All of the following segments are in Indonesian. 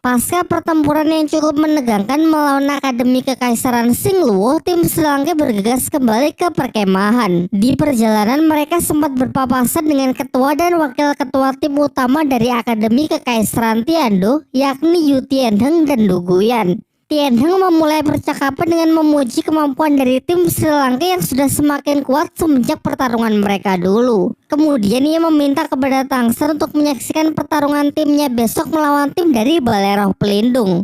Pasca pertempuran yang cukup menegangkan melawan Akademi Kekaisaran Xingluo, tim Sri Lanka bergegas kembali ke perkemahan. Di perjalanan mereka sempat berpapasan dengan ketua dan wakil ketua tim utama dari Akademi Kekaisaran Tiando, yakni Yu Tianheng dan Du Guyan. Tianheng memulai percakapan dengan memuji kemampuan dari tim Sri Lanka yang sudah semakin kuat semenjak pertarungan mereka dulu. Kemudian ia meminta kepada Tangsen untuk menyaksikan pertarungan timnya besok melawan tim dari Balai Roh Pelindung.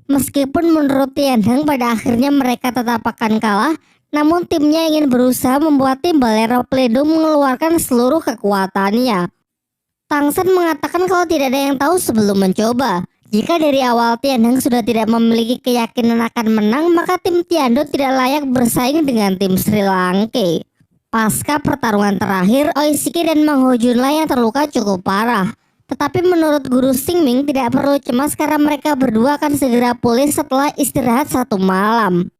Meskipun menurut Tianheng pada akhirnya mereka tetap akan kalah, namun timnya ingin berusaha membuat tim Balai Roh Pelindung mengeluarkan seluruh kekuatannya. Tangsen mengatakan kalau tidak ada yang tahu sebelum mencoba. Jika dari awal Tianheng sudah tidak memiliki keyakinan akan menang, maka tim Tiando tidak layak bersaing dengan tim Sri Lanka. Pasca pertarungan terakhir, Oishiki dan Mang Ho Junla yang terluka cukup parah. Tetapi menurut Guru Xingming tidak perlu cemas karena mereka berdua akan segera pulih setelah istirahat 1 malam.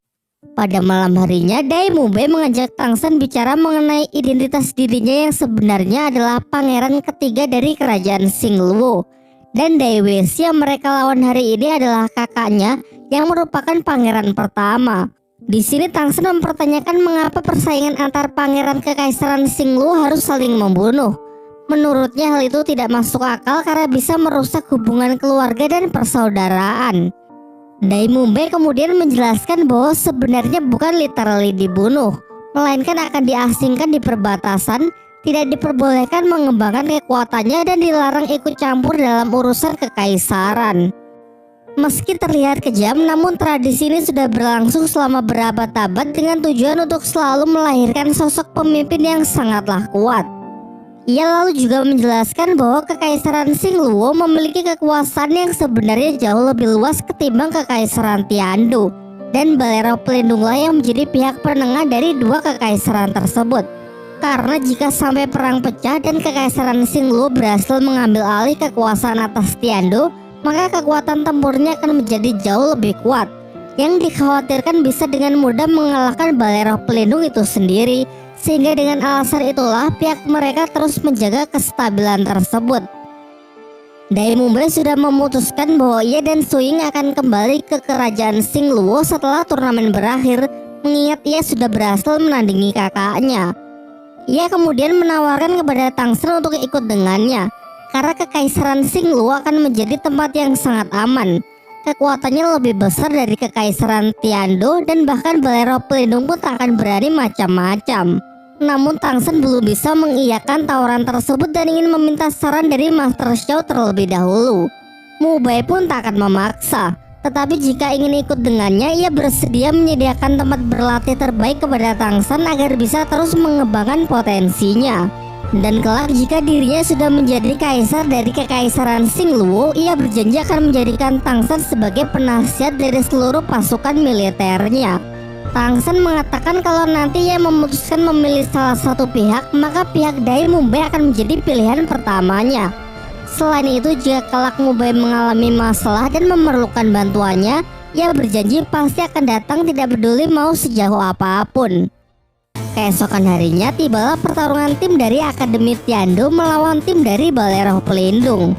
Pada malam harinya, Dai Mubei mengajak Tangsen bicara mengenai identitas dirinya yang sebenarnya adalah pangeran ketiga dari kerajaan Xingluo. Dan Dai Weishi yang mereka lawan hari ini adalah kakaknya yang merupakan pangeran pertama. Di sini Tangsen mempertanyakan mengapa persaingan antar pangeran Kekaisaran Xingluo harus saling membunuh. Menurutnya hal itu tidak masuk akal karena bisa merusak hubungan keluarga dan persaudaraan. Dai Mubei kemudian menjelaskan bahwa sebenarnya bukan literally dibunuh, melainkan akan diasingkan di perbatasan, tidak diperbolehkan mengembangkan kekuatannya dan dilarang ikut campur dalam urusan kekaisaran. Meski terlihat kejam, namun tradisi ini sudah berlangsung selama berabad-abad dengan tujuan untuk selalu melahirkan sosok pemimpin yang sangatlah kuat. Ia lalu juga menjelaskan bahwa Kekaisaran Xingluo memiliki kekuasaan yang sebenarnya jauh lebih luas ketimbang Kekaisaran Tiando, dan Balai Roh Pelindunglah yang menjadi pihak penengah dari dua kekaisaran tersebut. Karena jika sampai perang pecah dan Kekaisaran Xingluo berhasil mengambil alih kekuasaan atas Tiando, maka kekuatan tempurnya akan menjadi jauh lebih kuat, yang dikhawatirkan bisa dengan mudah mengalahkan Balai Roh Pelindung itu sendiri, sehingga dengan alasan itulah pihak mereka terus menjaga kestabilan tersebut. Dai Mubei sudah memutuskan bahwa ia dan Suying akan kembali ke kerajaan Xingluo setelah turnamen berakhir, mengingat ia sudah berhasil menandingi kakaknya. Ia kemudian menawarkan kepada Tangsen untuk ikut dengannya, karena Kekaisaran Xingluo akan menjadi tempat yang sangat aman. Kekuatannya lebih besar dari Kekaisaran Tiando dan bahkan Balai Roh Pelindung pun tak akan berani macam-macam. Namun Tangsen belum bisa mengiyakan tawaran tersebut dan ingin meminta saran dari Master Xiao terlebih dahulu. Mubei pun tak akan memaksa. Tetapi jika ingin ikut dengannya, ia bersedia menyediakan tempat berlatih terbaik kepada Tangsen agar bisa terus mengembangkan potensinya. Dan kelak jika dirinya sudah menjadi kaisar dari Kekaisaran Xingluo, ia berjanji akan menjadikan Tangsen sebagai penasihat dari seluruh pasukan militernya. Tangsen mengatakan kalau nanti ia memutuskan memilih salah satu pihak, maka pihak Dai Mubei akan menjadi pilihan pertamanya. Selain itu, jika kelak Mubei mengalami masalah dan memerlukan bantuannya, ia berjanji pasti akan datang tidak peduli mau sejauh apapun. Keesokan harinya tibalah pertarungan tim dari Akademi Tiando melawan tim dari Balai Roh Pelindung.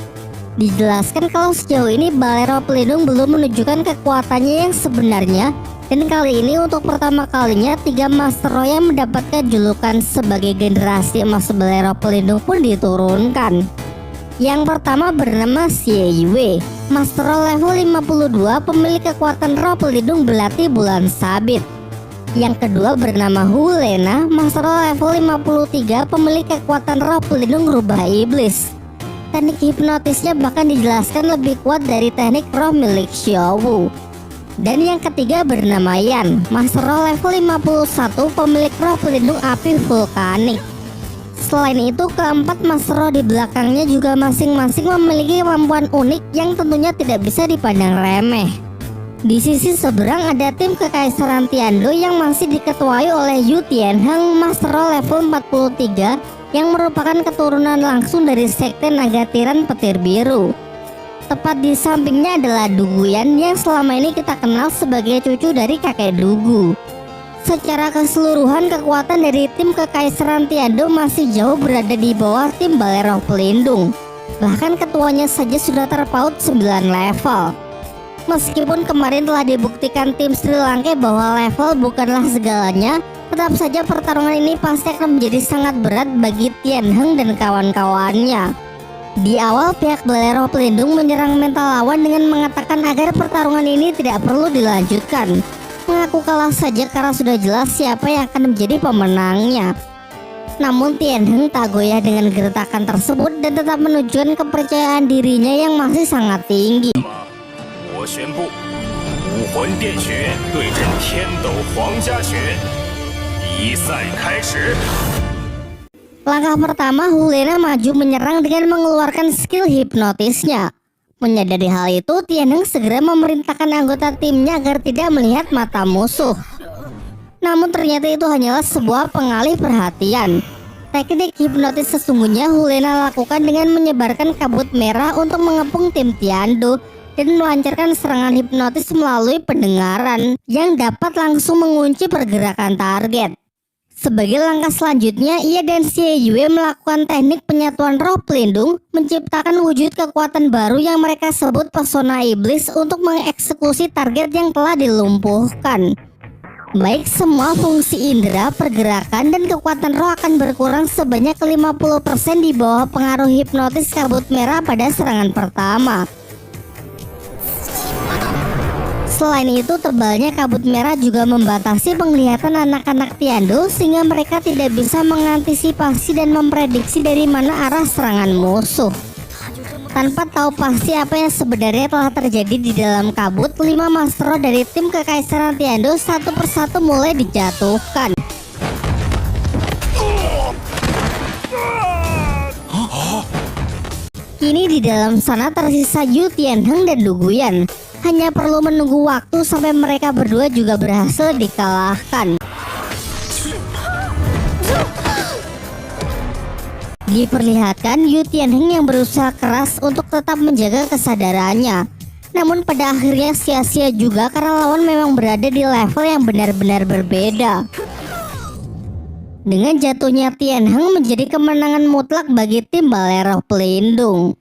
Dijelaskan kalau sejauh ini Balai Roh Pelindung belum menunjukkan kekuatannya yang sebenarnya, dan kali ini untuk pertama kalinya 3 Master Roh yang mendapatkan julukan sebagai generasi emas Balai Roh Pelindung pun diturunkan. Yang pertama bernama Xie Yue, Master Roh level 52, pemilik kekuatan roh pelindung belati bulan sabit. Yang kedua bernama Hu Lena, Master Roh level 53, pemilik kekuatan roh pelindung rubah iblis. Teknik hipnotisnya bahkan dijelaskan lebih kuat dari teknik roh milik Xiao Wu. Dan yang ketiga bernama Yan, Master Roh level 51, pemilik roh pelindung api vulkanik. Selain itu, keempat Master Roh di belakangnya juga masing-masing memiliki kemampuan unik yang tentunya tidak bisa dipandang remeh. Di sisi seberang ada tim Kekaisaran Tiando yang masih diketuai oleh Yu Tianheng, Master Roh level 43, yang merupakan keturunan langsung dari Sekte Naga Tiran Petir Biru. Tepat di sampingnya adalah Du Guyan yang selama ini kita kenal sebagai cucu dari kakek Dugu. Secara keseluruhan, kekuatan dari tim Kekaisaran Tiando masih jauh berada di bawah tim Balai Roh Pelindung. Bahkan ketuanya saja sudah terpaut 9 level. Meskipun kemarin telah dibuktikan tim Sri Lanka bahwa level bukanlah segalanya, tetap saja pertarungan ini pasti akan menjadi sangat berat bagi Tian Heng dan kawan-kawannya. Di awal pihak Bolero Pelindung menyerang mental lawan dengan mengatakan agar pertarungan ini tidak perlu dilanjutkan, mengaku kalah saja karena sudah jelas siapa yang akan menjadi pemenangnya. Namun Tian Heng tak goyah dengan gertakan tersebut dan tetap menunjukkan kepercayaan dirinya yang masih sangat tinggi. Langkah pertama, Hulena maju menyerang dengan mengeluarkan skill hipnotisnya. Menyadari hal itu, Tian Heng segera memerintahkan anggota timnya agar tidak melihat mata musuh. Namun ternyata itu hanyalah sebuah pengalih perhatian. Teknik hipnotis sesungguhnya Hulena lakukan dengan menyebarkan kabut merah untuk mengepung tim Tiando dan melancarkan serangan hipnotis melalui pendengaran yang dapat langsung mengunci pergerakan target. Sebagai langkah selanjutnya, ia dan Xie Yue melakukan teknik penyatuan roh pelindung, menciptakan wujud kekuatan baru yang mereka sebut pesona iblis untuk mengeksekusi target yang telah dilumpuhkan. Baik semua fungsi indera, pergerakan, dan kekuatan roh akan berkurang sebanyak 50% di bawah pengaruh hipnotis kabut merah pada serangan pertama. Selain itu, tebalnya kabut merah juga membatasi penglihatan anak-anak Tiando sehingga mereka tidak bisa mengantisipasi dan memprediksi dari mana arah serangan musuh. Tanpa tahu pasti apa yang sebenarnya telah terjadi di dalam kabut, 5 master roh dari tim Kekaisaran Tiando satu persatu mulai dijatuhkan. Kini di dalam sana tersisa Yu Tianheng dan Du Guyan. Hanya perlu menunggu waktu sampai mereka berdua juga berhasil dikalahkan. Diperlihatkan Yu Tianheng yang berusaha keras untuk tetap menjaga kesadarannya. Namun pada akhirnya sia-sia juga karena lawan memang berada di level yang benar-benar berbeda. Dengan jatuhnya Tianheng menjadi kemenangan mutlak bagi tim Bolero Pelindung.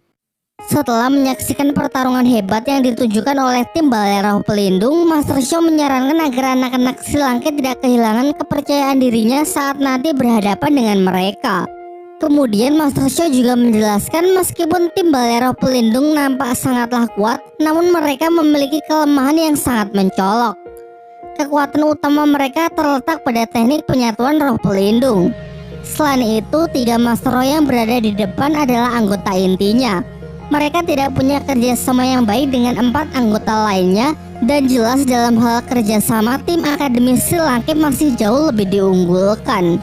Setelah menyaksikan pertarungan hebat yang ditunjukkan oleh tim Bolero Pelindung, Master Xiao menyarankan agar anak-anak Sri Lanka tidak kehilangan kepercayaan dirinya saat nanti berhadapan dengan mereka. Kemudian Master Xiao juga menjelaskan meskipun tim Bolero Pelindung nampak sangatlah kuat, namun mereka memiliki kelemahan yang sangat mencolok. Kekuatan utama mereka terletak pada teknik penyatuan roh pelindung. Selain itu, 3 Master Roh yang berada di depan adalah anggota intinya. Mereka tidak punya kerjasama yang baik dengan 4 anggota lainnya, dan jelas dalam hal kerjasama tim Akademi Sri Lanka masih jauh lebih diunggulkan.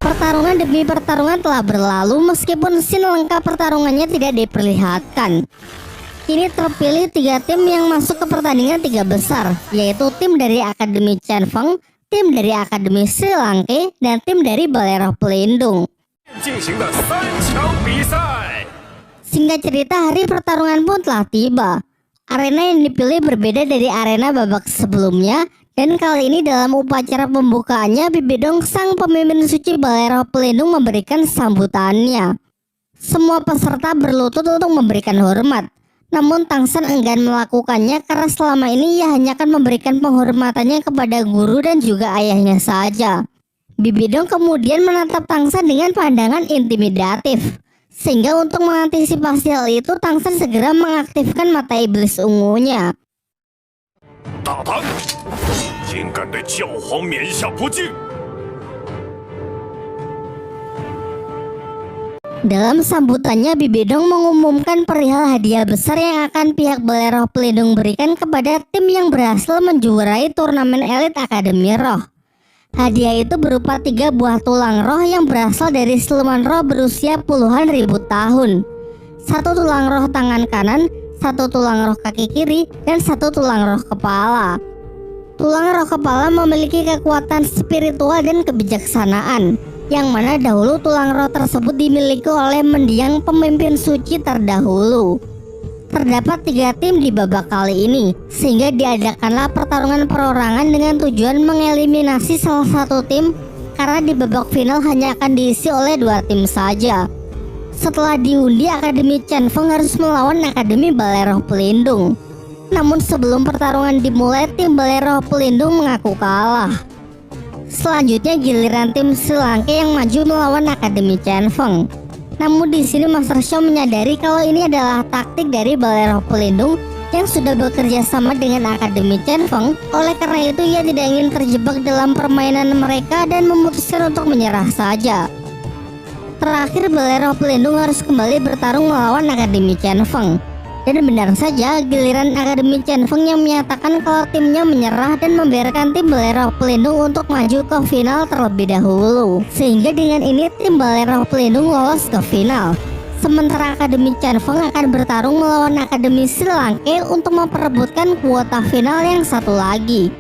Pertarungan demi pertarungan telah berlalu meskipun scene lengkap pertarungannya tidak diperlihatkan. Kini terpilih 3 tim yang masuk ke pertandingan 3 besar, yaitu tim dari Akademi Chanfeng, tim dari Akademi Sri Lanka, dan tim dari Bolero Pelindung. Singkat cerita, hari pertarungan pun telah tiba. Arena yang dipilih berbeda dari arena babak sebelumnya, dan kali ini dalam upacara pembukaannya, Bibidong sang pemimpin suci Bolero Pelindung memberikan sambutannya. Semua peserta berlutut untuk memberikan hormat. Namun Tangsan enggan melakukannya karena selama ini ia hanya akan memberikan penghormatannya kepada guru dan juga ayahnya saja. Bibidong kemudian menatap Tangsan dengan pandangan intimidatif. Sehingga untuk mengantisipasi hal itu, Tangsan segera mengaktifkan mata iblis ungunya. Dalam sambutannya, Bibidong mengumumkan perihal hadiah besar yang akan pihak Bolero Pelindung berikan kepada tim yang berhasil menjuarai turnamen elit Akademi Roh. Hadiah itu berupa 3 buah tulang roh yang berasal dari siluman roh berusia puluhan ribu tahun. 1 tulang roh tangan kanan, 1 tulang roh kaki kiri, dan 1 tulang roh kepala. Tulang roh kepala memiliki kekuatan spiritual dan kebijaksanaan, yang mana dahulu tulang roh tersebut dimiliki oleh mendiang pemimpin suci terdahulu. Terdapat 3 tim di babak kali ini, sehingga diadakanlah pertarungan perorangan dengan tujuan mengeliminasi salah satu tim, karena di babak final hanya akan diisi oleh 2 tim saja. Setelah diundi, Akademi Chen Feng harus melawan Akademi Balai Roh Pelindung. Namun sebelum pertarungan dimulai, tim Balai Roh Pelindung mengaku kalah. Selanjutnya giliran tim Sri Lanka yang maju melawan Akademi Chen-Feng. Namun di sini Master Xiao menyadari kalau ini adalah taktik dari Balai Roh Pelindung yang sudah bekerja sama dengan Akademi Chen-Feng. Oleh karena itu ia tidak ingin terjebak dalam permainan mereka dan memutuskan untuk menyerah saja. Terakhir Balai Roh Pelindung harus kembali bertarung melawan Akademi Chen-Feng. Dan benar saja, giliran Akademi Chen-Feng yang menyatakan kalau timnya menyerah dan membiarkan tim Balai Roh Pelindung untuk maju ke final terlebih dahulu. Sehingga dengan ini tim Balai Roh Pelindung lolos ke final. Sementara Akademi Chen-Feng akan bertarung melawan Akademi Sri Lanka untuk memperebutkan kuota final yang satu lagi.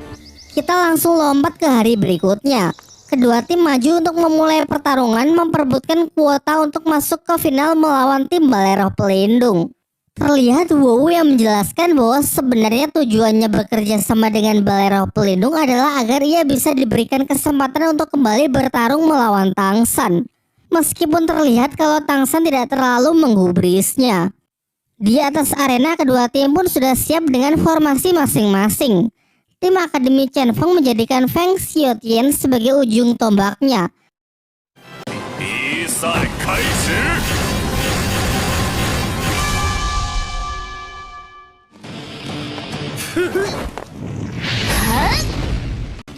Kita langsung lompat ke hari berikutnya. Kedua tim maju untuk memulai pertarungan memperebutkan kuota untuk masuk ke final melawan tim Balai Roh Pelindung. Terlihat Wu yang menjelaskan bahwa sebenarnya tujuannya bekerja sama dengan Balai Roh Pelindung adalah agar ia bisa diberikan kesempatan untuk kembali bertarung melawan Tang San. Meskipun terlihat kalau Tang San tidak terlalu menggubrisnya. Di atas arena kedua tim pun sudah siap dengan formasi masing-masing. Tim Akademi Chen-Feng menjadikan Feng Xiaotian sebagai ujung tombaknya.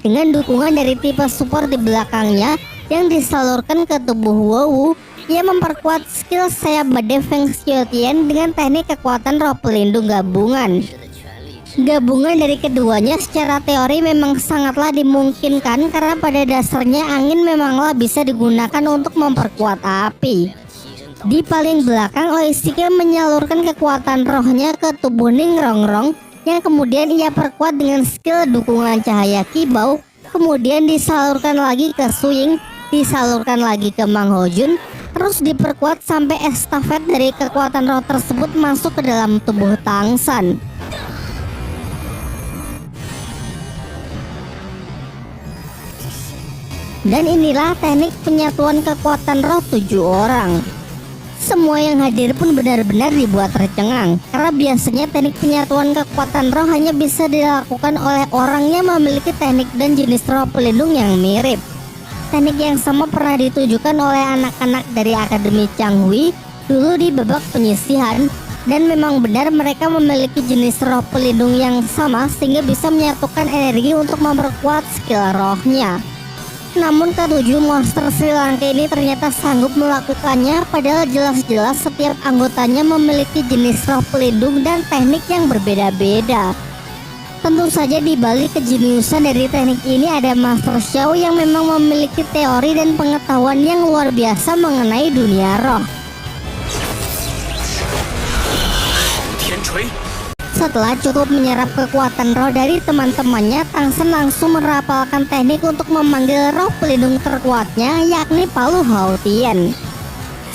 Dengan dukungan dari tipe support di belakangnya yang disalurkan ke tubuh Wu, ia memperkuat skill sayap badai Feng Xiaotian dengan teknik kekuatan roh pelindung gabungan. Gabungan dari keduanya secara teori memang sangatlah dimungkinkan karena pada dasarnya angin memanglah bisa digunakan untuk memperkuat api. Di paling belakang, Oishike menyalurkan kekuatan rohnya ke tubuh Ning Rongrong yang kemudian ia perkuat dengan skill dukungan cahaya kibau, kemudian disalurkan lagi ke Suying, disalurkan lagi ke Mang Hojun, terus diperkuat sampai estafet dari kekuatan roh tersebut masuk ke dalam tubuh Tang San. Dan inilah teknik penyatuan kekuatan roh 7 orang. Semua yang hadir pun benar-benar dibuat tercengang, karena biasanya teknik penyatuan kekuatan roh hanya bisa dilakukan oleh orang yang memiliki teknik dan jenis roh pelindung yang mirip. Teknik yang sama pernah ditujukan oleh anak-anak dari Akademi Changhui dulu di babak penyisihan, dan memang benar mereka memiliki jenis roh pelindung yang sama sehingga bisa menyatukan energi untuk memperkuat skill rohnya. Namun ketujuh monster Sri Lanka ini ternyata sanggup melakukannya, padahal jelas-jelas setiap anggotanya memiliki jenis roh pelindung dan teknik yang berbeda-beda. Tentu saja di balik kejeniusan dari teknik ini ada Master Xiao yang memang memiliki teori dan pengetahuan yang luar biasa mengenai dunia roh. Setelah cukup menyerap kekuatan roh dari teman-temannya, Tang San langsung merapalkan teknik untuk memanggil roh pelindung terkuatnya, yakni Palu Hao Tian.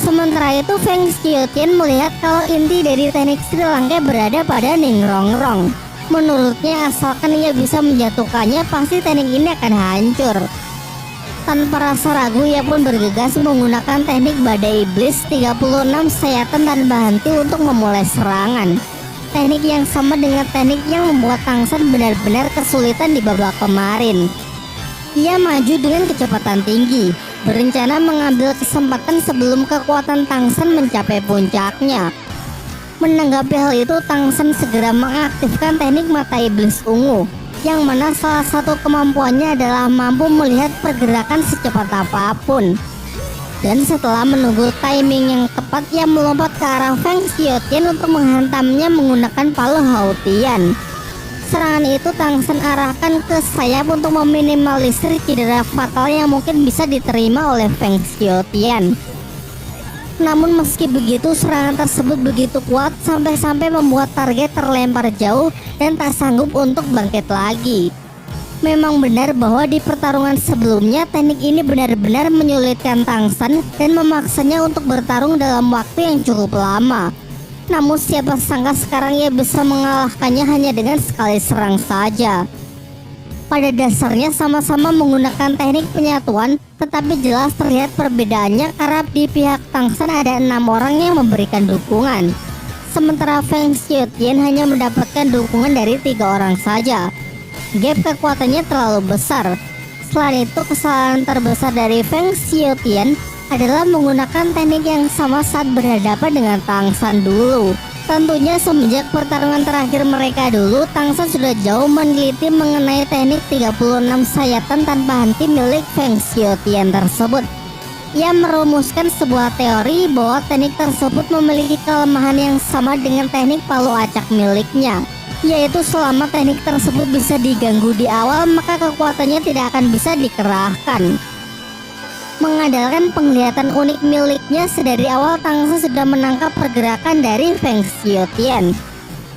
Sementara itu Feng Xiaotian melihat kalau inti dari teknik Sri Lanka berada pada Ning Rongrong. Menurutnya asalkan ia bisa menjatuhkannya, pasti teknik ini akan hancur. Tanpa rasa ragu ia pun bergegas menggunakan teknik badai iblis 36 sayatan tanpa henti untuk memulai serangan. Teknik yang sama dengan teknik yang membuat Tang San benar-benar kesulitan di babak kemarin. Ia maju dengan kecepatan tinggi, berencana mengambil kesempatan sebelum kekuatan Tang San mencapai puncaknya. Menanggapi hal itu, Tang San segera mengaktifkan teknik mata iblis ungu, yang mana salah satu kemampuannya adalah mampu melihat pergerakan secepat apapun. Dan setelah menunggu timing yang tepat, ia melompat ke arah Feng Xiaotian untuk menghantamnya menggunakan Palu Hao Tian. Serangan itu Tang San arahkan ke sayap untuk meminimalisir cedera fatal yang mungkin bisa diterima oleh Feng Xiaotian. Namun meski begitu, serangan tersebut begitu kuat sampai-sampai membuat target terlempar jauh dan tak sanggup untuk bangkit lagi. Memang benar bahwa di pertarungan sebelumnya teknik ini benar-benar menyulitkan Tang San dan memaksanya untuk bertarung dalam waktu yang cukup lama. Namun siapa sangka sekarang ia bisa mengalahkannya hanya dengan sekali serang saja. Pada dasarnya sama-sama menggunakan teknik penyatuan, tetapi jelas terlihat perbedaannya karena di pihak Tang San ada 6 orang yang memberikan dukungan. Sementara Feng Xiutian hanya mendapatkan dukungan dari 3 orang saja. Gap kekuatannya terlalu besar. Selain itu, kesalahan terbesar dari Feng Xiutian adalah menggunakan teknik yang sama saat berhadapan dengan Tang San dulu. Tentunya semenjak pertarungan terakhir mereka dulu, Tang San sudah jauh meneliti mengenai teknik 36 sayatan tanpa henti milik Feng Xiutian tersebut. Ia merumuskan sebuah teori bahwa teknik tersebut memiliki kelemahan yang sama dengan teknik palu acak miliknya, yaitu selama teknik tersebut bisa diganggu di awal, maka kekuatannya tidak akan bisa dikerahkan. Mengandalkan penglihatan unik miliknya, sedari awal Tang San sudah menangkap pergerakan dari Feng Xiutian.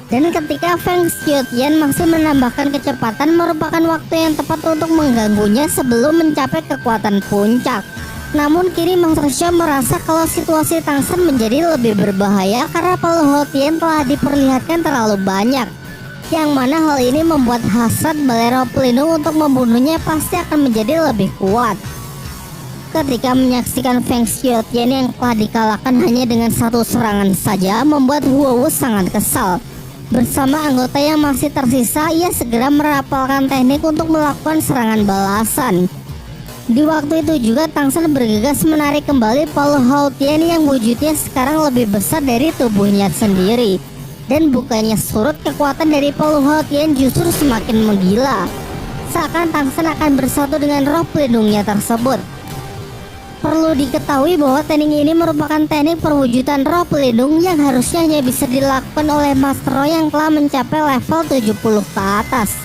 Dan ketika Feng Xiutian masih menambahkan kecepatan, merupakan waktu yang tepat untuk mengganggunya sebelum mencapai kekuatan puncak. Namun kini Master Xia merasa kalau situasi Tang San menjadi lebih berbahaya karena Palu Houtian telah diperlihatkan terlalu banyak, yang mana hal ini membuat hasrat Balero Pelindung untuk membunuhnya pasti akan menjadi lebih kuat. Ketika menyaksikan Feng Xiutian yang telah dikalahkan hanya dengan 1 serangan saja, membuat Huo Wu sangat kesal. Bersama anggota yang masih tersisa, ia segera merapalkan teknik untuk melakukan serangan balasan. Di waktu itu juga Tang San bergegas menarik kembali Palu Houtian yang wujudnya sekarang lebih besar dari tubuhnya sendiri. Dan bukannya surut, kekuatan dari Palu Houtian justru semakin menggila. Seakan Tang San akan bersatu dengan roh pelindungnya tersebut. Perlu diketahui bahwa teknik ini merupakan teknik perwujudan roh pelindung yang harusnya hanya bisa dilakukan oleh Master Roh yang telah mencapai level 70 ke atas.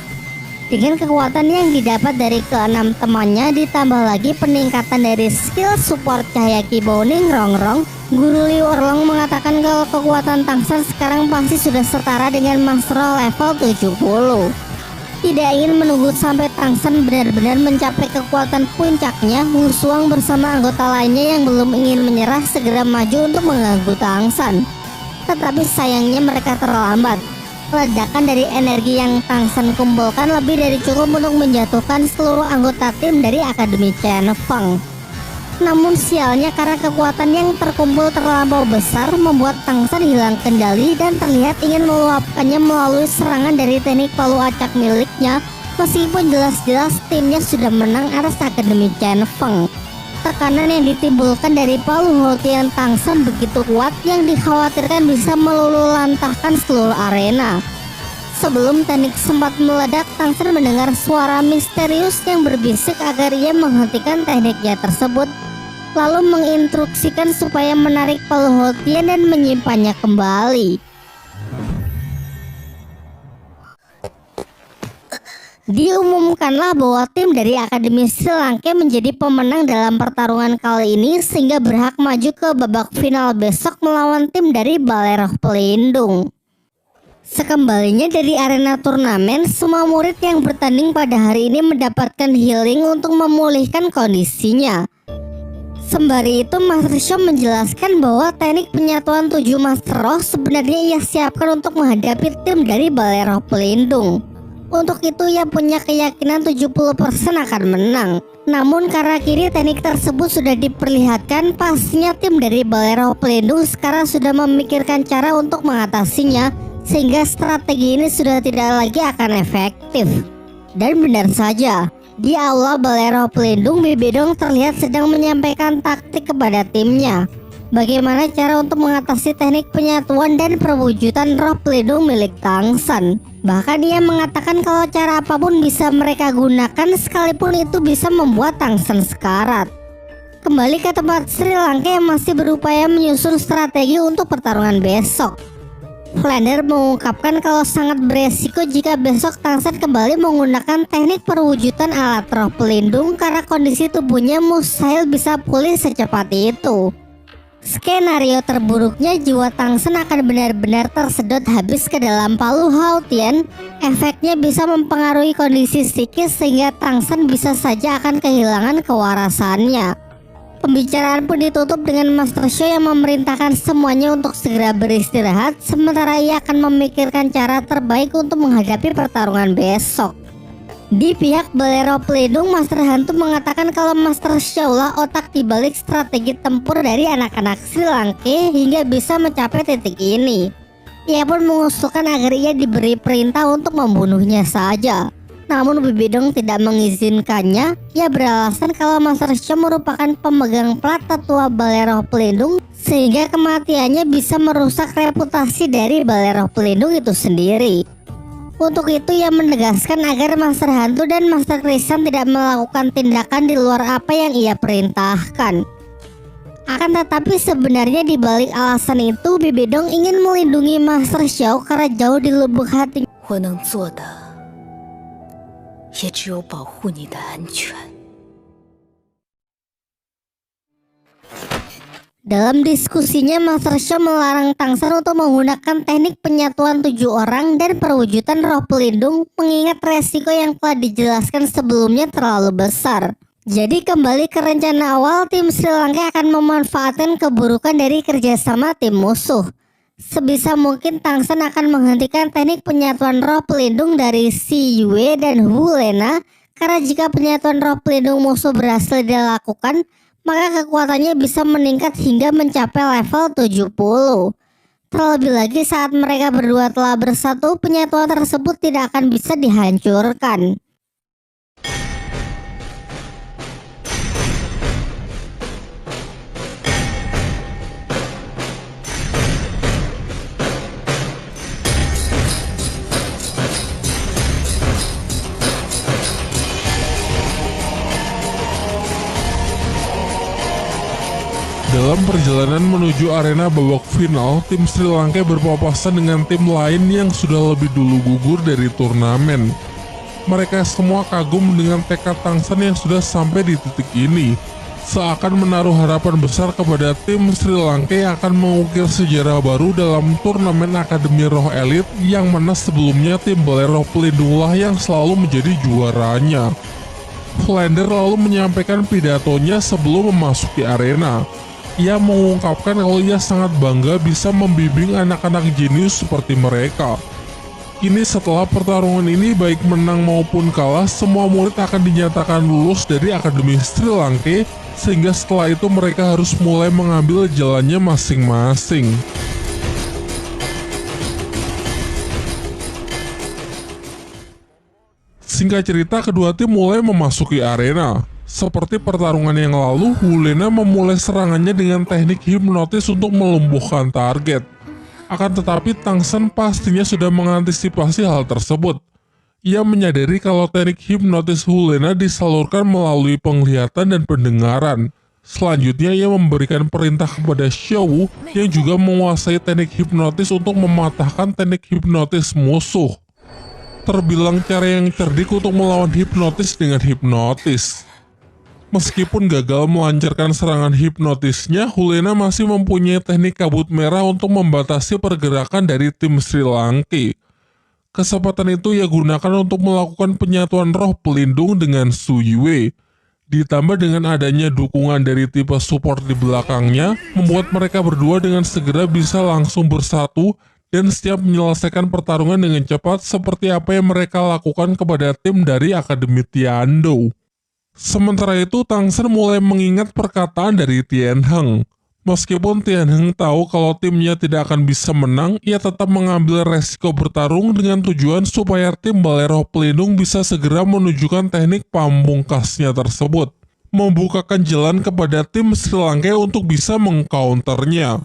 Dengan kekuatan yang didapat dari ke-6 temannya, ditambah lagi peningkatan dari skill support cahaya Ki Bouning Rongrong, Guru Liu Erlong mengatakan kalau kekuatan Tang San sekarang pasti sudah setara dengan Master Roh level 70. Tidak ingin menunggu sampai Tang San benar-benar mencapai kekuatan puncaknya, Wu Suang bersama anggota lainnya yang belum ingin menyerah segera maju untuk mengganggu Tang San. Tetapi sayangnya mereka terlambat. Ledakan dari energi yang Tang San kumpulkan lebih dari cukup untuk menjatuhkan seluruh anggota tim dari Akademi Chen Feng. Namun sialnya karena kekuatan yang terkumpul terlampau besar membuat Tang San hilang kendali dan terlihat ingin meluapkannya melalui serangan dari teknik palu acak miliknya, meskipun jelas-jelas timnya sudah menang atas Akademi Chen Feng. Tekanan yang ditimbulkan dari Palu Houtian Tang San begitu kuat yang dikhawatirkan bisa meluluhlantahkan seluruh arena. Sebelum teknik sempat meledak, Tang San mendengar suara misterius yang berbisik agar ia menghentikan tekniknya tersebut, lalu menginstruksikan supaya menarik Palu Houtian dan menyimpannya kembali. Diumumkanlah bahwa tim dari Akademi Silangke menjadi pemenang dalam pertarungan kali ini sehingga berhak maju ke babak final besok melawan tim dari Balai Roh Pelindung. Sekembalinya dari arena turnamen, semua murid yang bertanding pada hari ini mendapatkan healing untuk memulihkan kondisinya. Sembari itu, Master Xia menjelaskan bahwa teknik penyatuan 7 Master Roh sebenarnya ia siapkan untuk menghadapi tim dari Balai Roh Pelindung. Untuk itu ia punya keyakinan 70% akan menang. Namun karena kini teknik tersebut sudah diperlihatkan, pastinya tim dari Balai Roh Pelindung sekarang sudah memikirkan cara untuk mengatasinya, sehingga strategi ini sudah tidak lagi akan efektif. Dan benar saja, di aula Balai Roh Pelindung, Bibi Dong terlihat sedang menyampaikan taktik kepada timnya. Bagaimana cara untuk mengatasi teknik penyatuan dan perwujudan roh pelindung milik Tang San. Bahkan ia mengatakan kalau cara apapun bisa mereka gunakan sekalipun itu bisa membuat Tang San sekarat. Kembali ke tempat Sri Lanka yang masih berupaya menyusun strategi untuk pertarungan besok. Flander mengungkapkan kalau sangat beresiko jika besok Tang San kembali menggunakan teknik perwujudan alat roh pelindung karena kondisi tubuhnya mustahil bisa pulih secepat itu. Skenario terburuknya jiwa Tang San akan benar-benar tersedot habis ke dalam Palu Houtian. Efeknya bisa mempengaruhi kondisi psikis sehingga Tang San bisa saja akan kehilangan kewarasannya. Pembicaraan pun ditutup dengan Master Shao yang memerintahkan semuanya untuk segera beristirahat, sementara ia akan memikirkan cara terbaik untuk menghadapi pertarungan besok. Di pihak Balai Roh Pelindung, Master Hantu mengatakan kalau Master Shao lah otak dibalik strategi tempur dari anak-anak Sri Lanka hingga bisa mencapai titik ini. Ia pun mengusulkan agar ia diberi perintah untuk membunuhnya saja. Namun Bibi Dong tidak mengizinkannya. Ia beralasan kalau Master Shao merupakan pemegang plat tetua Balai Roh Pelindung, sehingga kematiannya bisa merusak reputasi dari Balai Roh Pelindung itu sendiri. Untuk itu ia menegaskan agar Master Hantu dan Master Krisan tidak melakukan tindakan di luar apa yang ia perintahkan. Akan tetapi sebenarnya di balik alasan itu, Bibi Dong ingin melindungi Master Shao karena jauh di lubuk hati. 我能做的也只有保护你的安全。 Dalam diskusinya, Master Shao melarang Tangsan untuk menggunakan teknik penyatuan 7 orang dan perwujudan roh pelindung, mengingat resiko yang telah dijelaskan sebelumnya terlalu besar. Jadi kembali ke rencana awal, tim Sri Lanka akan memanfaatkan keburukan dari kerjasama tim musuh. Sebisa mungkin Tangsan akan menghentikan teknik penyatuan roh pelindung dari Si Yue dan Hu Lena, karena jika penyatuan roh pelindung musuh berhasil dilakukan, maka kekuatannya bisa meningkat hingga mencapai level 70. Terlebih lagi saat mereka berdua telah bersatu, penyatuan tersebut tidak akan bisa dihancurkan. Dalam perjalanan menuju arena babak final, tim Sri Lanka berpapasan dengan tim lain yang sudah lebih dulu gugur dari turnamen. Mereka semua kagum dengan tekad Tangsan yang sudah sampai di titik ini, seakan menaruh harapan besar kepada tim Sri Lanka yang akan mengukir sejarah baru dalam turnamen Akademi Roh Elit, yang mana sebelumnya tim Balai Roh Pelindunglah yang selalu menjadi juaranya. Flander lalu menyampaikan pidatonya sebelum memasuki arena. Ia mengungkapkan kalau ia sangat bangga bisa membimbing anak-anak jenius seperti mereka. Kini setelah pertarungan ini baik menang maupun kalah, semua murid akan dinyatakan lulus dari Akademi Sri Lanka, sehingga setelah itu mereka harus mulai mengambil jalannya masing-masing. Singkat cerita, kedua tim mulai memasuki arena. Seperti pertarungan yang lalu, Hu Lena memulai serangannya dengan teknik hipnotis untuk melumpuhkan target. Akan tetapi Tangsan pastinya sudah mengantisipasi hal tersebut. Ia menyadari kalau teknik hipnotis Hu Lena disalurkan melalui penglihatan dan pendengaran. Selanjutnya ia memberikan perintah kepada Xiao yang juga menguasai teknik hipnotis untuk mematahkan teknik hipnotis musuh. Terbilang cara yang cerdik untuk melawan hipnotis dengan hipnotis. Meskipun gagal melancarkan serangan hipnotisnya, Hu Lena masih mempunyai teknik kabut merah untuk membatasi pergerakan dari tim Sri Lanka. Kesempatan itu ia gunakan untuk melakukan penyatuan roh pelindung dengan Su Yue. Ditambah dengan adanya dukungan dari tipe support di belakangnya, membuat mereka berdua dengan segera bisa langsung bersatu dan siap menyelesaikan pertarungan dengan cepat seperti apa yang mereka lakukan kepada tim dari Akademi Tiando. Sementara itu, Tangsan mulai mengingat perkataan dari Tianheng. Meskipun Tianheng tahu kalau timnya tidak akan bisa menang, ia tetap mengambil resiko bertarung dengan tujuan supaya tim Balai Roh Pelindung bisa segera menunjukkan teknik pamungkasnya tersebut, membukakan jalan kepada tim Sri Lanka untuk bisa mengcounternya.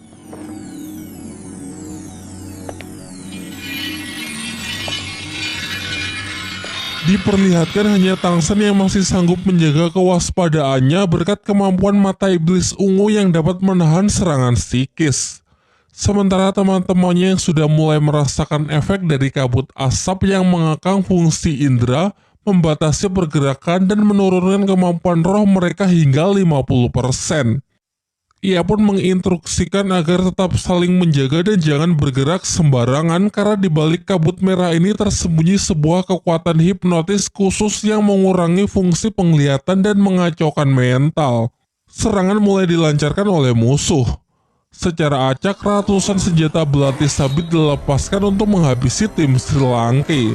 Diperlihatkan hanya Tangsan yang masih sanggup menjaga kewaspadaannya berkat kemampuan mata iblis ungu yang dapat menahan serangan psikis. Sementara teman-temannya yang sudah mulai merasakan efek dari kabut asap yang mengekang fungsi indera, membatasi pergerakan dan menurunkan kemampuan roh mereka hingga 50%. Ia pun menginstruksikan agar tetap saling menjaga dan jangan bergerak sembarangan karena di balik kabut merah ini tersembunyi sebuah kekuatan hipnotis khusus yang mengurangi fungsi penglihatan dan mengacaukan mental. serangan mulai dilancarkan oleh musuh. Secara acak, ratusan senjata belati sabit dilepaskan untuk menghabisi tim Sri Lanka.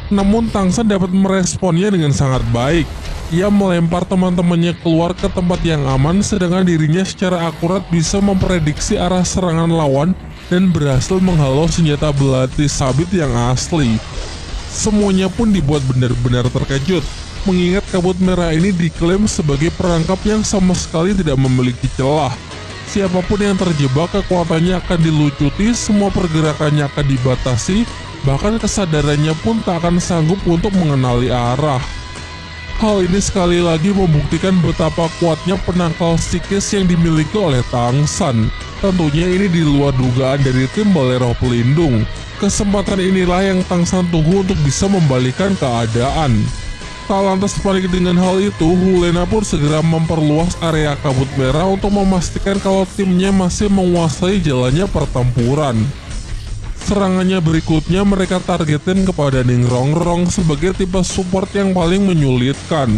Namun Tang San dapat meresponnya dengan sangat baik. Ia melempar teman-temannya keluar ke tempat yang aman, sedangkan dirinya secara akurat bisa memprediksi arah serangan lawan dan berhasil menghalau senjata belati sabit yang asli. Semuanya pun dibuat benar-benar terkejut, mengingat kabut merah ini diklaim sebagai perangkap yang sama sekali tidak memiliki celah. Siapapun yang terjebak, kekuatannya akan dilucuti, semua pergerakannya akan dibatasi, bahkan kesadarannya pun tak akan sanggup untuk mengenali arah. Hal ini sekali lagi membuktikan betapa kuatnya penangkal psikis yang dimiliki oleh Tang San. Tentunya ini di luar dugaan dari tim Balai Roh Pelindung. Kesempatan inilah yang Tang San tunggu untuk bisa membalikan keadaan. Tak lantas panik dengan hal itu, Hulena pun segera memperluas area kabut merah untuk memastikan kalau timnya masih menguasai jalannya pertempuran. Serangannya berikutnya mereka targetin kepada Ning Rongrong sebagai tipe support yang paling menyulitkan.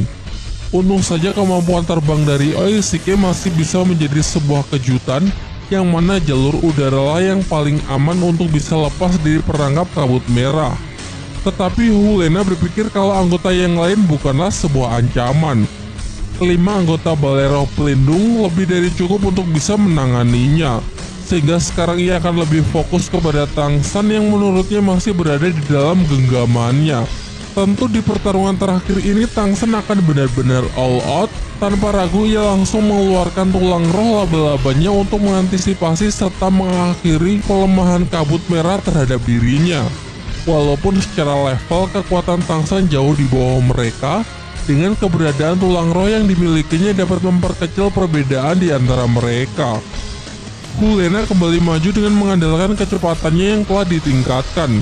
Untung saja kemampuan terbang dari Oishike masih bisa menjadi sebuah kejutan, yang mana jalur udara lah yang paling aman untuk bisa lepas dari perangkap kabut merah. Tetapi Hulena berpikir kalau anggota yang lain bukanlah sebuah ancaman. 5 anggota Balai Roh Pelindung lebih dari cukup untuk bisa menanganinya, sehingga sekarang ia akan lebih fokus kepada Tang San yang menurutnya masih berada di dalam genggamannya. Tentu di pertarungan terakhir ini Tang San akan benar-benar all out. Tanpa ragu ia langsung mengeluarkan tulang roh laba-labanya untuk mengantisipasi serta mengakhiri pelemahan kabut merah terhadap dirinya. Walaupun secara level kekuatan Tang San jauh di bawah mereka, dengan keberadaan tulang roh yang dimilikinya dapat memperkecil perbedaan di antara mereka. Hulena kembali maju dengan mengandalkan kecepatannya yang telah ditingkatkan.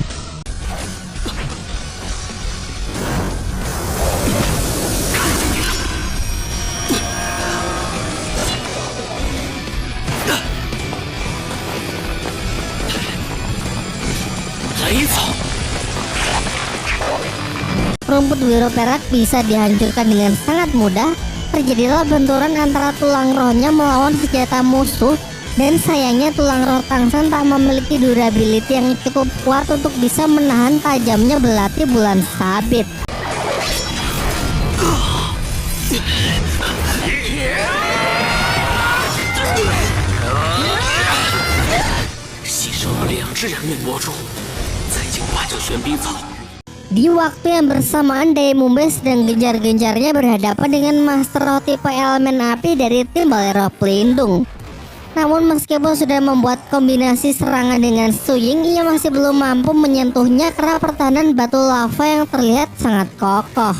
Rumput biru perak bisa dihancurkan dengan sangat mudah. Terjadilah benturan antara tulang rohnya melawan senjata musuh, dan sayangnya tulang roh Tang San tak memiliki durability yang cukup kuat untuk bisa menahan tajamnya belati bulan sabit. Di waktu yang bersamaan, Daemumbe sedang gencar-gencarnya berhadapan dengan Master Roh tipe elemen api dari tim Balai Roh Pelindung. Namun meskipun sudah membuat kombinasi serangan dengan Suying, ia masih belum mampu menyentuhnya karena pertahanan batu lava yang terlihat sangat kokoh.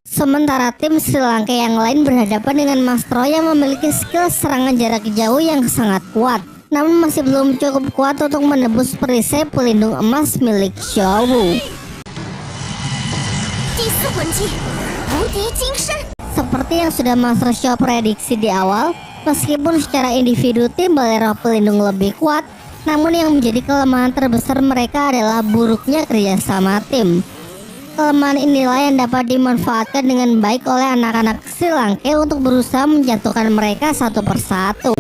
Sementara tim Sri Lanka yang lain berhadapan dengan Master Roh yang memiliki skill serangan jarak jauh yang sangat kuat, namun masih belum cukup kuat untuk menebus perisai pelindung emas milik Xiaowu. Seperti yang sudah Master Xiao prediksi di awal, meskipun secara individu tim Balai Roh Pelindung lebih kuat, namun yang menjadi kelemahan terbesar mereka adalah buruknya kerjasama tim. Kelemahan inilah yang dapat dimanfaatkan dengan baik oleh anak-anak Sri Lanka untuk berusaha menjatuhkan mereka satu persatu.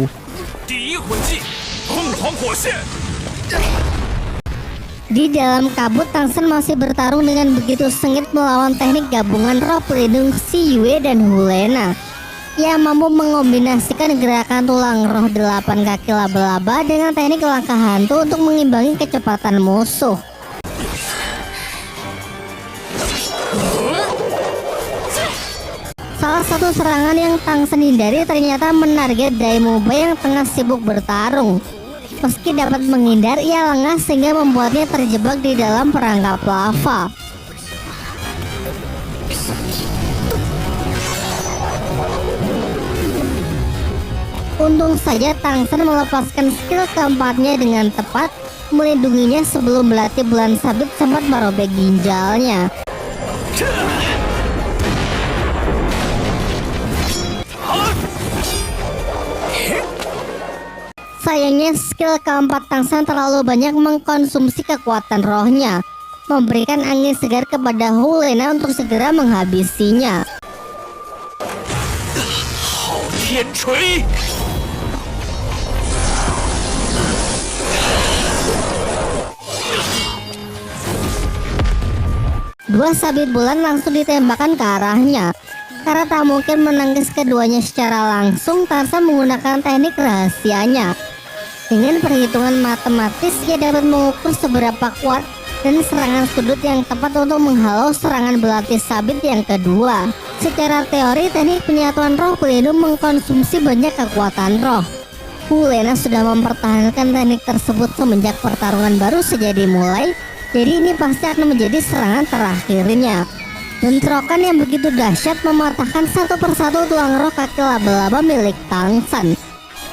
Di dalam kabut, Tang San masih bertarung dengan begitu sengit melawan teknik gabungan roh pelindung Si Yue dan Hulena. Ia mampu mengombinasikan gerakan tulang roh 8 kaki laba-laba dengan teknik langkah hantu untuk mengimbangi kecepatan musuh. Salah satu serangan yang Tang San hindari ternyata menarget Daemumbe yang tengah sibuk bertarung. Meski dapat menghindar, ia lengah sehingga membuatnya terjebak di dalam perangkap lava. Untung saja Tang San melepaskan skill keempatnya dengan tepat, melindunginya sebelum belati bulan sabit sempat merobek ginjalnya. Sayangnya skill keempat Tangsan terlalu banyak mengkonsumsi kekuatan rohnya, memberikan angin segar kepada Hulena untuk segera menghabisinya. 昊天锤！ Dua sabit bulan langsung ditembakkan ke arahnya. Karena tak mungkin menangkis keduanya secara langsung, Tangsan menggunakan teknik rahasianya. Dengan perhitungan matematis, ia dapat mengukur seberapa kuat dan serangan sudut yang tepat untuk menghalau serangan belati sabit yang kedua. Secara teori, teknik penyatuan roh pelindung mengkonsumsi banyak kekuatan roh. Hulena sudah mempertahankan teknik tersebut semenjak pertarungan baru saja dimulai, jadi ini pasti akan menjadi serangan terakhirnya. Bentrokan yang begitu dahsyat mematahkan satu persatu tulang roh kaki laba-laba milik Tangsan.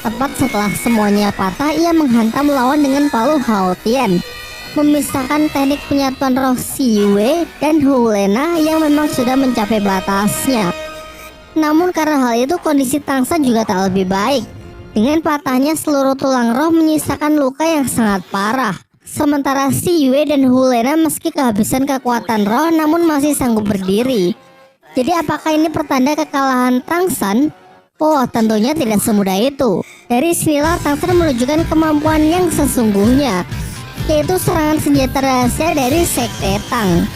Tepat setelah semuanya patah, ia menghantam lawan dengan palu Haotian, memisahkan teknik penyatuan roh Siyue dan Hulena yang memang sudah mencapai batasnya. Namun karena hal itu, kondisi Tangsan juga tak lebih baik. Dengan patahnya seluruh tulang roh menyisakan luka yang sangat parah. Sementara Siyue dan Hulena meski kehabisan kekuatan roh namun masih sanggup berdiri. Jadi apakah ini pertanda kekalahan Tangsan? Oh, tentunya tidak semudah itu. Dari sinilah Tangsan menunjukkan kemampuan yang sesungguhnya, yaitu serangan senjata rahasia dari Sekte Tang.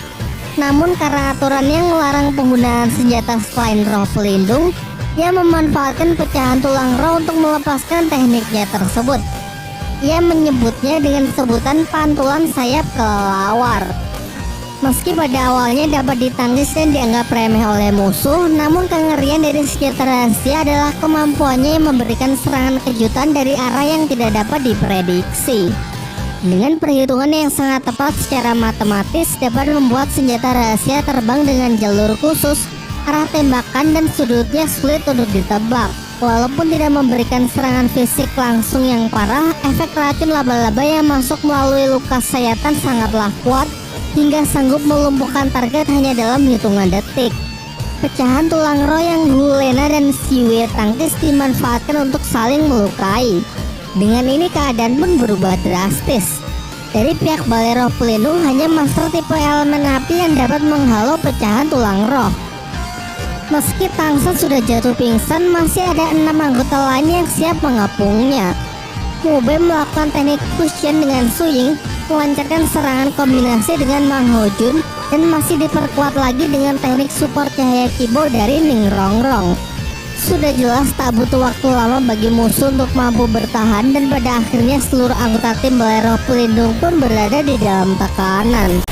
Namun karena aturan yang melarang penggunaan senjata selain roh pelindung, ia memanfaatkan pecahan tulang roh untuk melepaskan tekniknya tersebut. Ia menyebutnya dengan sebutan pantulan sayap kelelawar. Meski pada awalnya dapat ditangkis dan dianggap remeh oleh musuh, namun kengerian dari senjata rahasia adalah kemampuannya yang memberikan serangan kejutan dari arah yang tidak dapat diprediksi. Dengan perhitungan yang sangat tepat secara matematis dapat membuat senjata rahasia terbang dengan jalur khusus, arah tembakan dan sudutnya sulit untuk ditebak. Walaupun tidak memberikan serangan fisik langsung yang parah, efek racun laba-laba yang masuk melalui luka sayatan sangatlah kuat hingga sanggup melumpuhkan target hanya dalam hitungan detik. Pecahan tulang roh yang Hulena dan Siyue tangkis dimanfaatkan untuk saling melukai. Dengan ini keadaan pun berubah drastis. Dari pihak balai roh pelindung hanya master tipe elemen api yang dapat menghalau pecahan tulang roh. Meski Tangsan sudah jatuh pingsan, masih ada 6 anggota lain yang siap mengepungnya. Mube melakukan teknik fusion dengan Su Ying, melancarkan serangan kombinasi dengan Mang Hojun, dan masih diperkuat lagi dengan teknik support cahaya Kibo dari Ning Rongrong. Sudah jelas tak butuh waktu lama bagi musuh untuk mampu bertahan, dan pada akhirnya seluruh anggota tim balai roh pelindung pun berada di dalam tekanan.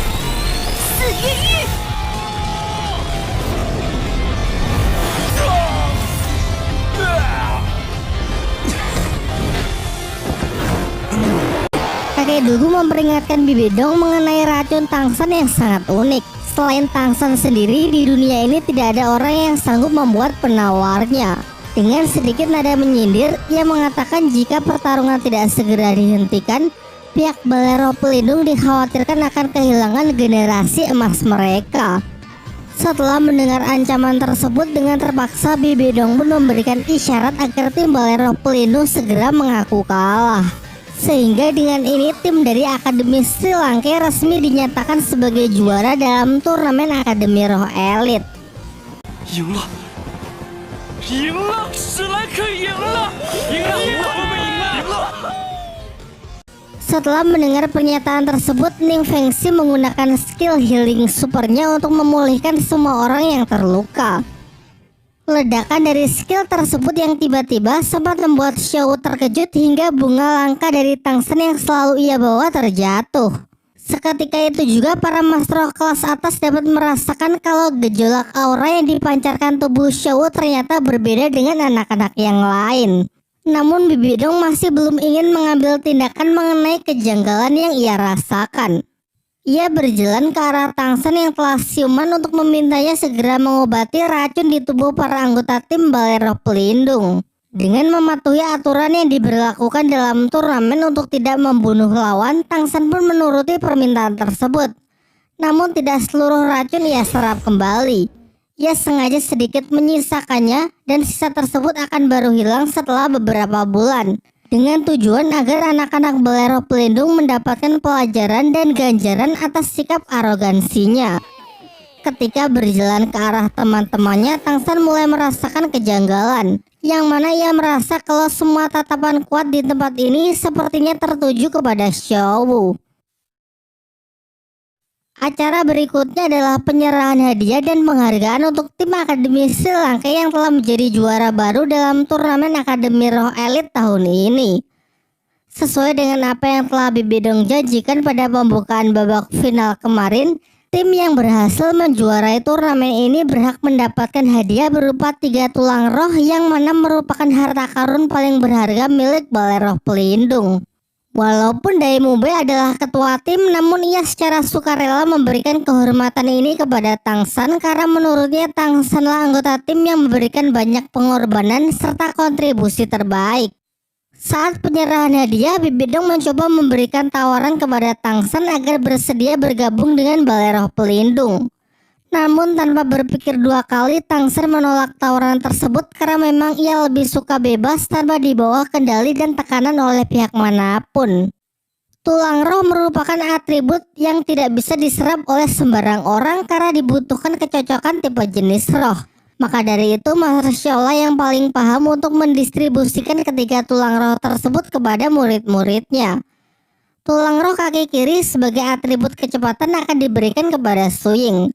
Kakek Dugu memperingatkan Bibi Dong mengenai racun Tangsan yang sangat unik. Selain Tangsan sendiri, di dunia ini tidak ada orang yang sanggup membuat penawarnya. Dengan sedikit nada menyindir, ia mengatakan jika pertarungan tidak segera dihentikan, pihak balai roh pelindung dikhawatirkan akan kehilangan generasi emas mereka. Setelah mendengar ancaman tersebut, dengan terpaksa Bibi Dong pun memberikan isyarat agar tim balai roh pelindung segera mengaku kalah. Sehingga dengan ini tim dari Akademi Sri Lanka resmi dinyatakan sebagai juara dalam turnamen Akademi Roh Elit. 赢了，赢了，史莱克赢了，赢了，我们赢了，赢了。 Setelah mendengar pernyataan tersebut, Ning Fengxi menggunakan skill healing supernya untuk memulihkan semua orang yang terluka. Ledakan dari skill tersebut yang tiba-tiba sempat membuat Xiao terkejut hingga bunga langka dari Tangsan yang selalu ia bawa terjatuh. Seketika itu juga para master kelas atas dapat merasakan kalau gejolak aura yang dipancarkan tubuh Xiao ternyata berbeda dengan anak-anak yang lain. Namun Bibi Dong masih belum ingin mengambil tindakan mengenai kejanggalan yang ia rasakan. Ia berjalan ke arah Tangsan yang telah siuman untuk memintanya segera mengobati racun di tubuh para anggota tim balai roh pelindung. Dengan mematuhi aturan yang diberlakukan dalam turnamen untuk tidak membunuh lawan, Tangsan pun menuruti permintaan tersebut. Namun tidak seluruh racun ia serap kembali. Ia sengaja sedikit menyisakannya dan sisa tersebut akan baru hilang setelah beberapa bulan. dengan tujuan agar anak-anak balai roh pelindung mendapatkan pelajaran dan ganjaran atas sikap arogansinya. Ketika berjalan ke arah teman-temannya, Tangsan mulai merasakan kejanggalan, yang mana ia merasa kalau semua tatapan kuat di tempat ini sepertinya tertuju kepada Xiao Wu. Acara berikutnya adalah penyerahan hadiah dan penghargaan untuk tim Akademi Sri Lanka yang telah menjadi juara baru dalam turnamen Akademi Roh Elit tahun ini. Sesuai dengan apa yang telah Bibi Dong janjikan pada pembukaan babak final kemarin, tim yang berhasil menjuarai turnamen ini berhak mendapatkan hadiah berupa 3 tulang roh yang mana merupakan harta karun paling berharga milik Balai Roh Pelindung. Walaupun Dai Mubei adalah ketua tim, namun ia secara sukarela memberikan kehormatan ini kepada Tangsan karena menurutnya Tangsanlah anggota tim yang memberikan banyak pengorbanan serta kontribusi terbaik. Saat penyerahan hadiah, Bibi Dong mencoba memberikan tawaran kepada Tangsan agar bersedia bergabung dengan Balai Roh Pelindung. Namun tanpa berpikir 2 kali, Tangsan menolak tawaran tersebut karena memang ia lebih suka bebas tanpa dibawa kendali dan tekanan oleh pihak manapun. Tulang roh merupakan atribut yang tidak bisa diserap oleh sembarang orang karena dibutuhkan kecocokan tipe jenis roh. Maka dari itu, Master Xiaola yang paling paham untuk mendistribusikan ketiga tulang roh tersebut kepada murid-muridnya. Tulang roh kaki kiri sebagai atribut kecepatan akan diberikan kepada Su Ying.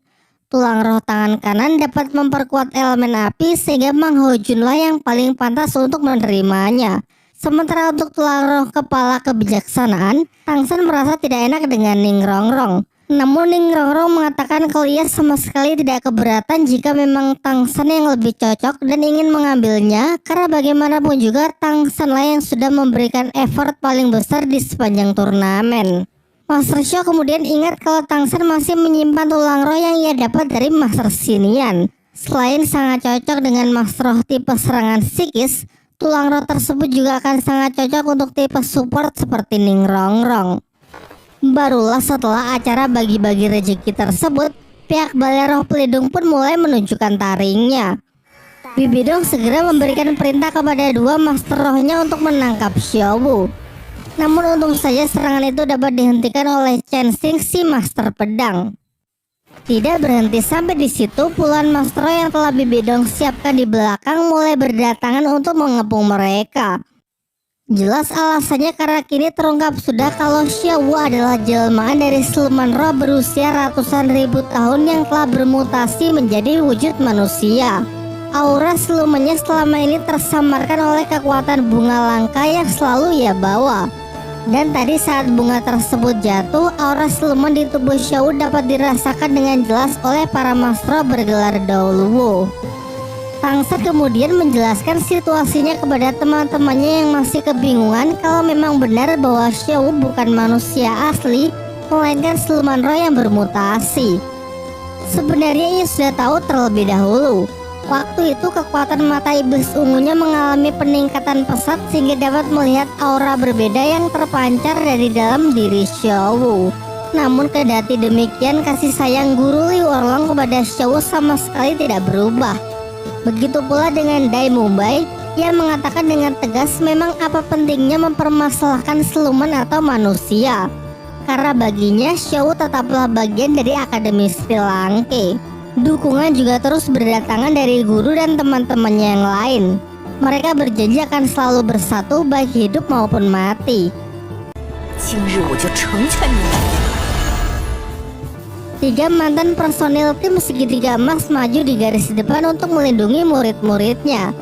Tulang roh tangan kanan dapat memperkuat elemen api sehingga Mang Ho Junlah yang paling pantas untuk menerimanya. Sementara untuk tulang roh kepala kebijaksanaan, Tangsan merasa tidak enak dengan Ning Rongrong. Namun Ning Rongrong mengatakan kalau ia sama sekali tidak keberatan jika memang Tangsan yang lebih cocok dan ingin mengambilnya, karena bagaimanapun juga Tangsanlah yang sudah memberikan effort paling besar di sepanjang turnamen. Master Xiao kemudian ingat kalau Tangsan masih menyimpan tulang roh yang ia dapat dari Master Xinian. Selain sangat cocok dengan Master Roh tipe serangan psikis, tulang roh tersebut juga akan sangat cocok untuk tipe support seperti Ning Rongrong. Barulah setelah acara bagi-bagi rezeki tersebut, pihak Balai Roh Pelindung pun mulai menunjukkan taringnya. Bibi Dong segera memberikan perintah kepada 2 Master Rohnya untuk menangkap Xiao Wu. Namun untung saja serangan itu dapat dihentikan oleh Chen Xing si Master Pedang. Tidak berhenti sampai di situ, puluhan Master Roh yang telah Bibi Dong siapkan di belakang mulai berdatangan untuk mengepung mereka. Jelas alasannya karena kini terungkap sudah kalau Xiao Wu adalah jelmaan dari siluman roh berusia ratusan ribu tahun yang telah bermutasi menjadi wujud manusia. Aura silumannya selama ini tersamarkan oleh kekuatan bunga langka yang selalu ia bawa. Dan tadi saat bunga tersebut jatuh, aura siluman di tubuh Xiao Wu dapat dirasakan dengan jelas oleh para master bergelar Daoluwu. Tangsan kemudian menjelaskan situasinya kepada teman-temannya yang masih kebingungan kalau memang benar bahwa Xiao Wu bukan manusia asli, melainkan siluman roh yang bermutasi. Sebenarnya ia sudah tahu terlebih dahulu. Waktu itu kekuatan mata iblis ungunya mengalami peningkatan pesat sehingga dapat melihat aura berbeda yang terpancar dari dalam diri Xiao Wu. Namun kendati demikian, kasih sayang Guru Liu Orlong kepada Xiao Wu sama sekali tidak berubah. Begitu pula dengan Dai Mubei, ia mengatakan dengan tegas memang apa pentingnya mempermasalahkan siluman atau manusia. Karena baginya Xiao Wu tetaplah bagian dari Akademi Sri Lanka. Dukungan juga terus berdatangan dari guru dan teman-temannya yang lain. Mereka berjanji akan selalu bersatu baik hidup maupun mati. 今日我就成全你们。 3 mantan personil tim segitiga emas maju di garis depan untuk melindungi murid-muridnya.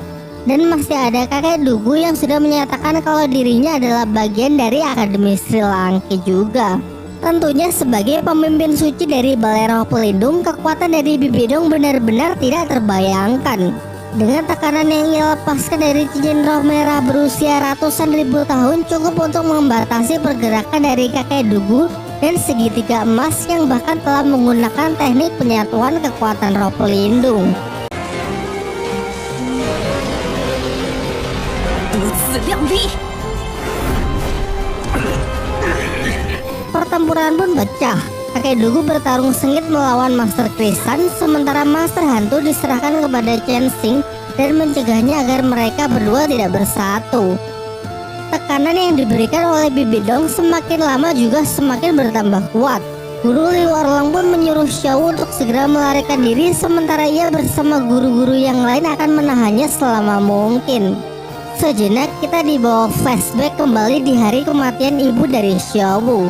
Dan masih ada kakek Dugu yang sudah menyatakan kalau dirinya adalah bagian dari Akademi Sri Lanka juga. Tentunya sebagai pemimpin suci dari Balai Roh Pelindung, kekuatan dari Bibi Dong benar-benar tidak terbayangkan. Dengan tekanan yang ia lepaskan dari cincin roh merah berusia ratusan ribu tahun cukup untuk membatasi pergerakan dari kakek Dugu dan segitiga emas yang bahkan telah menggunakan teknik penyatuan kekuatan roh pelindung. 不自量力！ Pertempuran pun pecah. Kakek Dugu bertarung sengit melawan Master Krisan, sementara Master Hantu diserahkan kepada Chen Xing dan mencegahnya agar mereka berdua tidak bersatu. Tekanan yang diberikan oleh Bibi Dong semakin lama juga semakin bertambah kuat. Guru Liu Erlang pun menyuruh Xiao untuk segera melarikan diri, sementara ia bersama guru-guru yang lain akan menahannya selama mungkin. Sejenak kita dibawa flashback kembali di hari kematian ibu dari Xiao.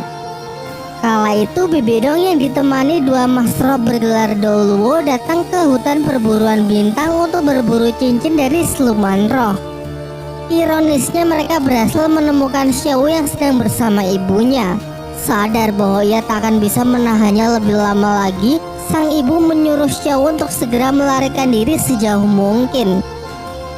Kala itu Bibi Dong yang ditemani dua master bergelar Dou Luo datang ke hutan perburuan bintang untuk berburu cincin dari siluman roh. Ironisnya mereka berhasil menemukan Xiao yang sedang bersama ibunya. Sadar bahwa ia tak akan bisa menahannya lebih lama lagi, sang ibu menyuruh Xiao untuk segera melarikan diri sejauh mungkin.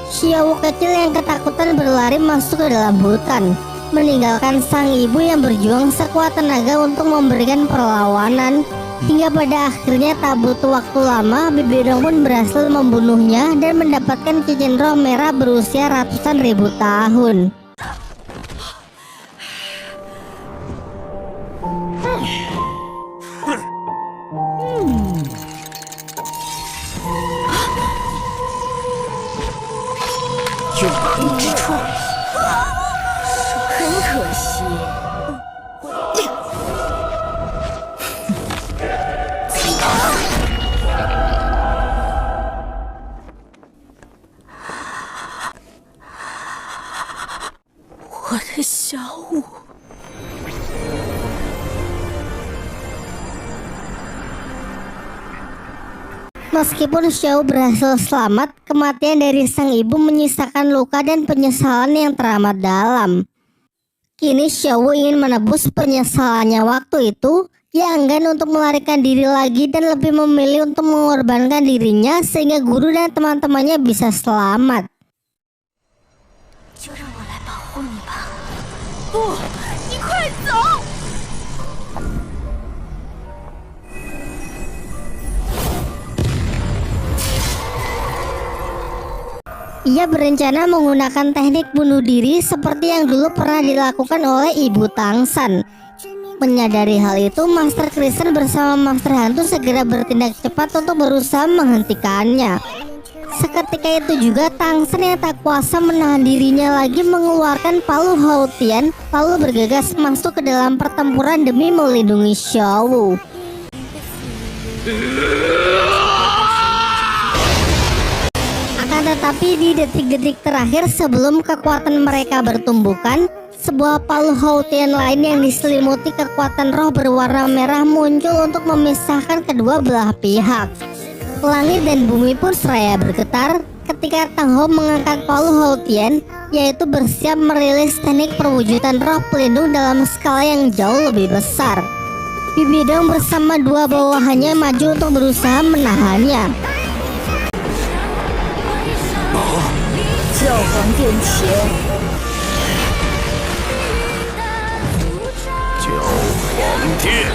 Xiao kecil yang ketakutan berlari masuk ke dalam hutan, meninggalkan sang ibu yang berjuang sekuat tenaga untuk memberikan perlawanan. Hingga pada akhirnya tak butuh waktu lama, Bibi Dong pun berhasil membunuhnya dan mendapatkan cincin roh merah berusia ratusan ribu tahun. Meskipun Xiao berhasil selamat, kematian dari sang ibu menyisakan luka dan penyesalan yang teramat dalam. Kini Xiao ingin menebus penyesalannya waktu itu. Ia enggan untuk melarikan diri lagi dan lebih memilih untuk mengorbankan dirinya sehingga guru dan teman-temannya bisa selamat. Ia berencana menggunakan teknik bunuh diri seperti yang dulu pernah dilakukan oleh Ibu Tangsan. Menyadari hal itu, Master Kristen bersama Master Hantu segera bertindak cepat untuk berusaha menghentikannya. Seketika itu juga Tangsan yang tak kuasa menahan dirinya lagi mengeluarkan palu Haotian, lalu bergegas masuk ke dalam pertempuran demi melindungi Xiao. Tetapi di detik-detik terakhir sebelum kekuatan mereka bertumbukan, sebuah palu Haotian lain yang diselimuti kekuatan roh berwarna merah muncul untuk memisahkan kedua belah pihak. Langit dan bumi pun seraya bergetar ketika Tang Hou mengangkat palu Haotian, yaitu bersiap merilis teknik perwujudan roh pelindung dalam skala yang jauh lebih besar. Bibi Dong bersama dua bawahannya maju untuk berusaha menahannya. 教皇殿前，教皇殿。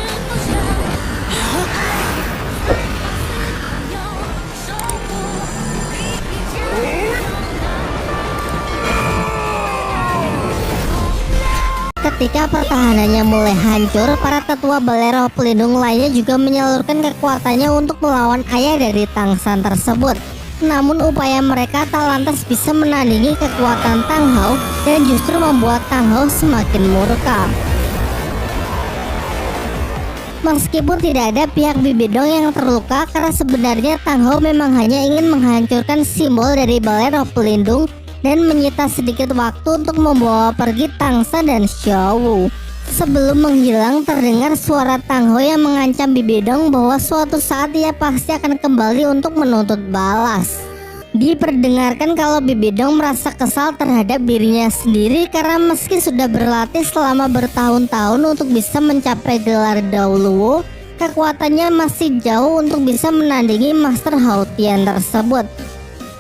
Ketika pertahanannya mulai hancur, para tetua balai roh pelindung lainnya juga menyalurkan kekuatannya untuk melawan ayah dari Tangsan tersebut. Namun upaya mereka tak lantas bisa menandingi kekuatan Tang Hou dan justru membuat Tang Hou semakin murka. Meskipun tidak ada pihak Bibi Dong yang terluka, karena sebenarnya Tang Hou memang hanya ingin menghancurkan simbol dari balai roh pelindung dan menyita sedikit waktu untuk membawa pergi Tangsan dan Xiao. Sebelum menghilang, terdengar suara Tang Hou yang mengancam Bibi Dong bahwa suatu saat ia pasti akan kembali untuk menuntut balas. Diperdengarkan kalau Bibi Dong merasa kesal terhadap dirinya sendiri karena meski sudah berlatih selama bertahun-tahun untuk bisa mencapai gelar Dou Luo, kekuatannya masih jauh untuk bisa menandingi Master Haotian tersebut.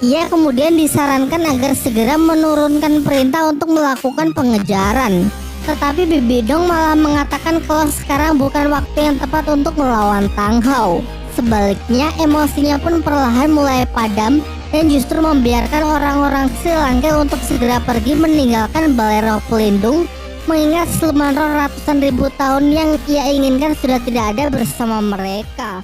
Ia kemudian disarankan agar segera menurunkan perintah untuk melakukan pengejaran. Tetapi Bibi Dong malah mengatakan kalau sekarang bukan waktu yang tepat untuk melawan Tang Hou. Sebaliknya, emosinya pun perlahan mulai padam dan justru membiarkan orang-orang Sri Lanka untuk segera pergi meninggalkan balai roh pelindung, mengingat siluman roh ratusan ribu tahun yang ia inginkan sudah tidak ada bersama mereka.